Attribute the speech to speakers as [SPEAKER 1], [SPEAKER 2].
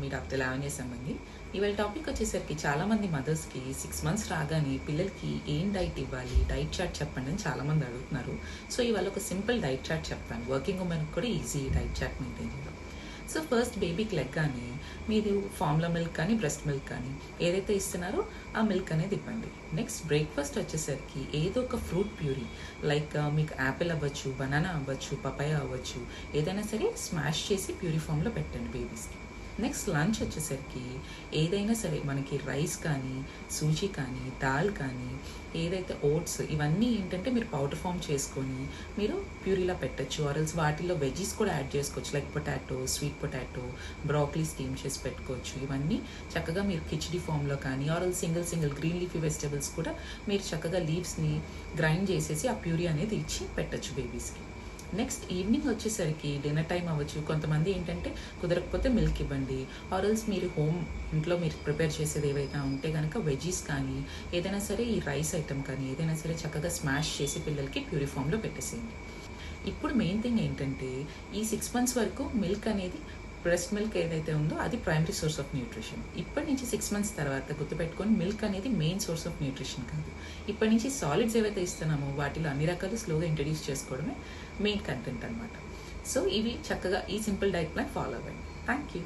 [SPEAKER 1] మీ doctor Lavanya సంబంధి. ఇవాళ topic వచ్చేసరికి చాలా మంది మదర్స్కి 6 months రాగానే పిల్లలకి ఏం డైట్ ఇవ్వాలి, డైట్ చార్ట్ చెప్పండి అని చాలా మంది అడుగుతున్నారు. సో ఇవాళ ఒక సింపుల్ డైట్ చార్ట్ చెప్తాను. వర్కింగ్ ఉమెన్కి కూడా ఈజీ డైట్ చార్ట్ మెయింటైన్ చేయడం. సో ఫస్ట్ బేబీకి లెగ్గానే మీరు ఫార్ములా మిల్క్ కానీ బ్రెస్ట్ మిల్క్ కానీ ఏదైతే ఇస్తున్నారో ఆ మిల్క్ అనేది ఇవ్వండి. నెక్స్ట్ బ్రేక్ఫాస్ట్ వచ్చేసరికి ఏదో ఒక ఫ్రూట్ ప్యూరీ, లైక్ మీకు యాపిల్ అవ్వచ్చు, బనానా అవ్వచ్చు, పపాయ అవ్వచ్చు, ఏదైనా సరే స్మాష్ చేసి ప్యూరీ ఫామ్లో పెట్టండి బేబీస్కి. నెక్స్ట్ లంచ్ వచ్చేసరికి ఏదైనా సరే మనకి రైస్ కానీ, సూజీ కానీ, దాల్ కానీ, ఏదైతే ఓట్స్, ఇవన్నీ ఏంటంటే మీరు పౌడర్ ఫామ్ చేసుకొని మీరు ప్యూరీలా పెట్టచ్చు. ఆర్ఎల్స్ వాటిల్లో వెజీస్ కూడా యాడ్ చేసుకోవచ్చు, like potato, sweet potato, broccoli steam చేసి పెట్టుకోవచ్చు. ఇవన్నీ చక్కగా మీరు కిచిడి ఫామ్లో కానీ ఆర్ఎల్స్ సింగిల్ గ్రీన్ లీఫీ వెజిటబుల్స్ కూడా మీరు చక్కగా లీవ్స్ని గ్రైండ్ చేసేసి ఆ ప్యూరీ అనేది ఇచ్చి పెట్టచ్చు బేబీస్కి. నెక్స్ట్ ఈవినింగ్ వచ్చేసరికి డిన్నర్ టైం అవ్వచ్చు, కొంతమంది ఏంటంటే కుదరకపోతే మిల్క్ ఇవ్వండి. ఆర్ఎల్స్ మీరు ఇంట్లో మీరు ప్రిపేర్ చేసేది ఏవైనా ఉంటే కనుక వెజీస్ కానీ ఏదైనా సరే ఈ రైస్ ఐటమ్ కానీ ఏదైనా సరే చక్కగా స్మాష్ చేసి పిల్లలకి ప్యూరీ ఫామ్లో పెట్టేసేయండి. ఇప్పుడు మెయిన్ థింగ్ ఏంటంటే ఈ 6 months వరకు మిల్క్ అనేది, బ్రెస్ట్ మిల్క్ ఏదైతే ఉందో అది ప్రైమరీ సోర్స్ ఆఫ్ న్యూట్రిషన్. ఇప్పటి నుంచి 6 months తర్వాత గుర్తుపెట్టుకొని మిల్క్ అనేది మెయిన్ సోర్స్ ఆఫ్ న్యూట్రిషన్ కాదు. ఇప్పటి నుంచి సాలిడ్స్ ఏవైతే ఇస్తున్నామో వాటిలో అన్ని రకాలు స్లోగా ఇంట్రడ్యూస్ చేసుకోవడమే మెయిన్ కంటెంట్ అనమాట. సో ఇవి చక్కగా ఈ సింపుల్ డైట్ ప్లాన్ ఫాలో అవ్వండి. Thank you.